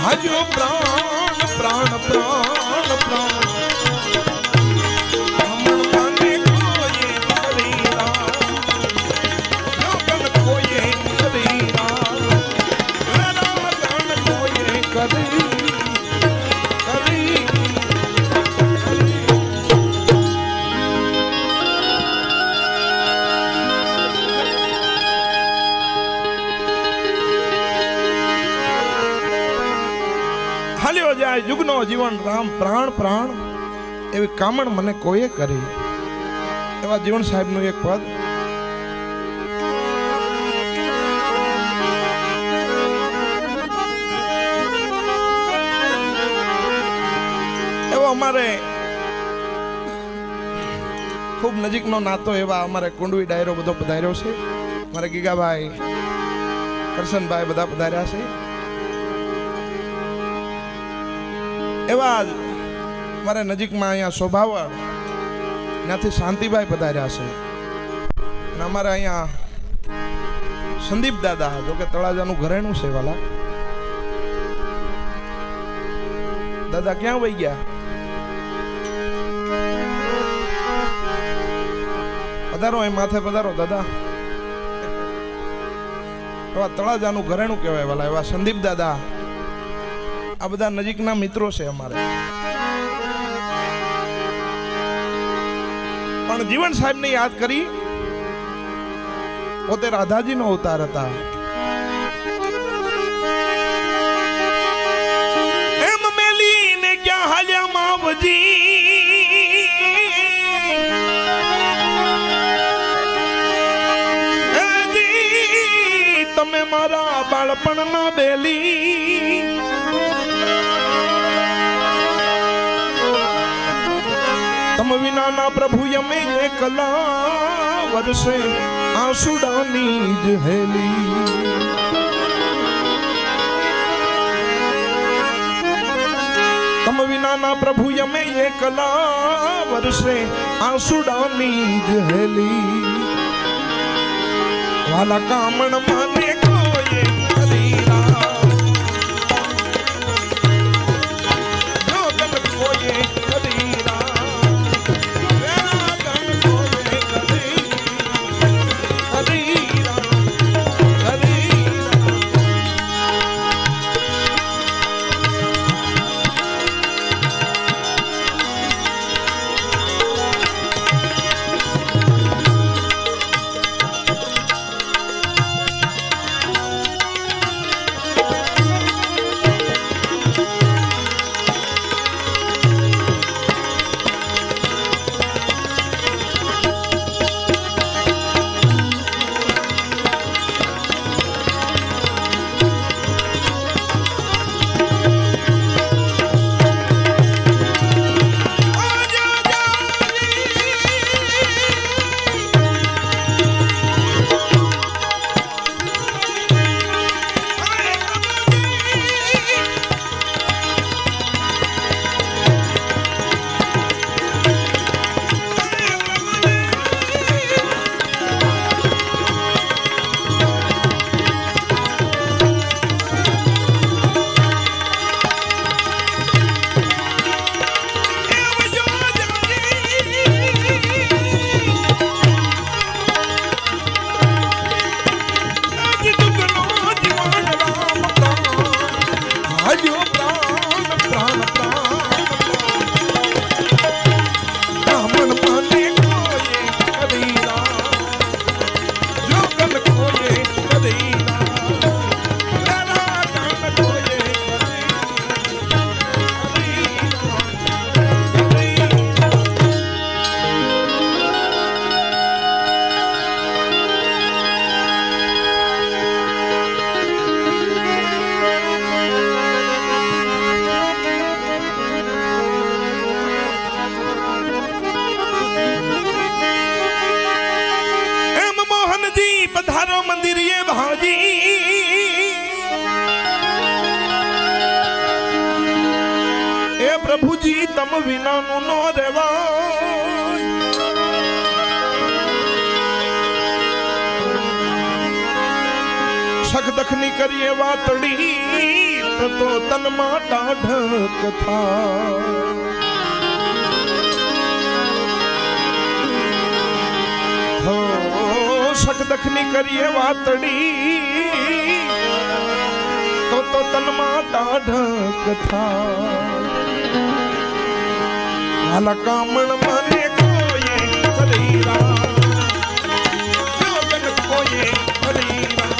હાજો પ્રાણ પ્રાણ પ્રાણ પ્રાણ હાલ્યો જાય યુગનો જીવન રામ પ્રાણ પ્રાણ એવી કામણ મને કોઈએ કરી. એવા જીવન સાહેબ નું એક પદ. એવો અમારે ખૂબ નજીકનો નાતો એવા અમારે કુંડવી ડાયરો બધો પધાર્યો છે. મારે ગીગાભાઈ કરશનભાઈ બધા પધાર્યા છે. એવા મારે નજીકમાં અહીંયા સ્વભાવળ ત્યાંથી શાંતિભાઈ પધાર્યા છે. અને અમારે અહીંયા સંદીપ દાદા, જો કે તળાજાનું ઘરેણું છે વાલા. દાદા ક્યાં વહી ગયા? પધારો, એ માથે પધારો દાદા. એવા તળાજાનું ઘરેણું કહેવાય વાલા. એવા સંદીપ દાદા આ બધા નજીકના મિત્રો છે અમારે. પણ જીવન સાહેબ ને યાદ કરી. પોતે રાધાજી નો અવતાર હતા. એમ મેલી ને ક્યાં હાલ્યા માવજી, તમે મારા બાળપણ ના બેલી. તમ વિનાના પ્રભુ યમે એકલા વર્ષે આંસુડાની જ હેલી. તમ વિનાના પ્રભુ યમે એકલા વર્ષે આંસુડાની જ હેલી. વાલા કામણ માને કોઈએ કરીરા, જોગન કોઈએ કરીરા. તમ વિનાનું નો રેવાય. સખદખની કરીએ વાતડી તો તનમાં ટાઢક થાય. હો સખદખની કરીએ વાતડી તો તનમાં ટાઢક થાય. હાલા કામણ મને કોઈએ હરીરા જોગન કોઈએ હરીરા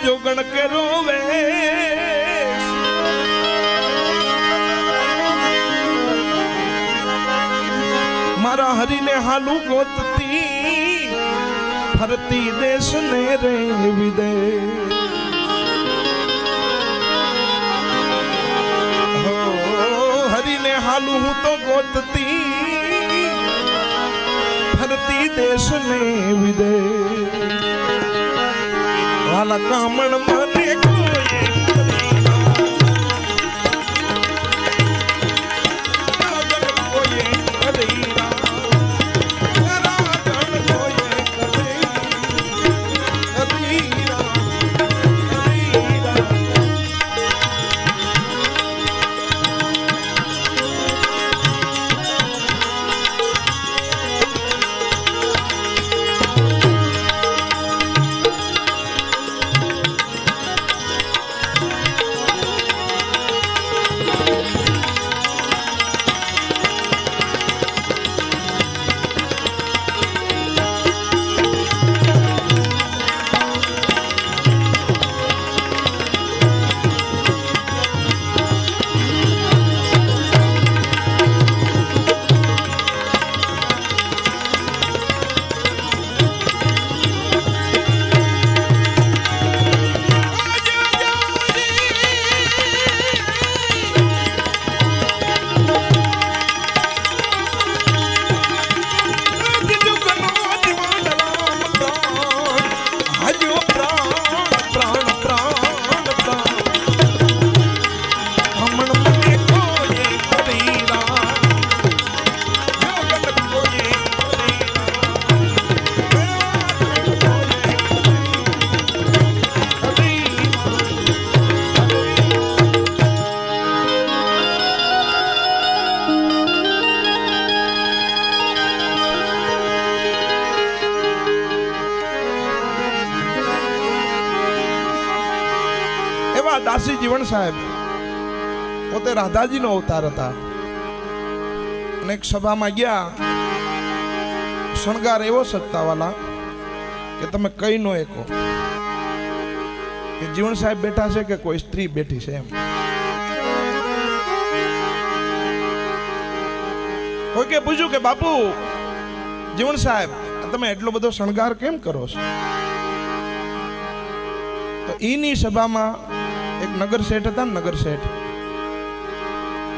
જોગણ કે રોવે મારા હરીને હાલું ગોતતી ફરતી દેશ ને રે વિદેશ. હરીને હાલું હું તો ગોતતી ફરતી દેશ ને વિદેશ. હાલા કામણ મને કોઈએ દાસી જીવણ સાહેબ પોતે રાધાજીનો અવતાર હતા. અને એક સભામાં ગયા, શણગાર એવો સત્તાવાલા કે તમે કઈ નો એકો કે જીવણ સાહેબ બેઠા છે કે કોઈ સ્ત્રી બેઠી છે એમ. કોઈ કે પૂછ્યું કે બાપુ જીવણ સાહેબ તમે એટલો બધો શણગાર કેમ કરો છો? તો ઈની સભામાં એક નગર શેઠ હતા ને, નગર શેઠ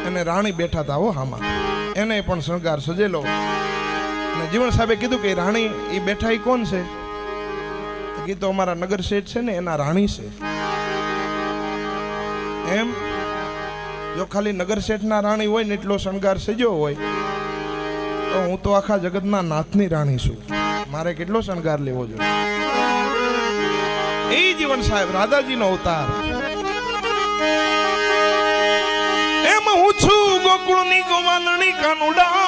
અને રાણી બેઠા હતા હો હામાં, એને પણ શણગાર સજેલો. અને જીવણ સાહેબે કીધું કે રાણી એ બેઠા એ કોણ છે? કીધું અમારા નગર શેઠ છે ને એના રાણી છે. એમ જો ખાલી નગર શેઠના રાણી હોય ને એટલો શણગાર સજ્યો હોય તો હું તો આખા જગતના નાથની રાણી છું, મારે કેટલો શણગાર લેવો જોઈએ? એ જીવન સાહેબ રાધાજીનો અવતાર. એમ હું છું ગોકુળની ગોવાલણી કાનુડા,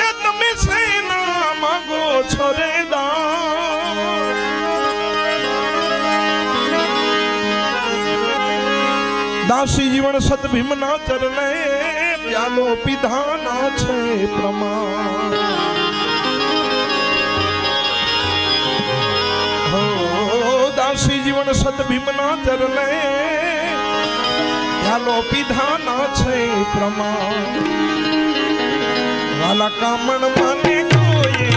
એ તમે સેના માંગો છો રે દાસી જીવન સત ભીમના ચરણે પ્યાલો પીધાના છે પ્રમાણ. હો દાસી જીવન સત ભીમના ચરણે પ્યાલો પીધાના છે પ્રમાણ. વાલા કામણ માને કોઈ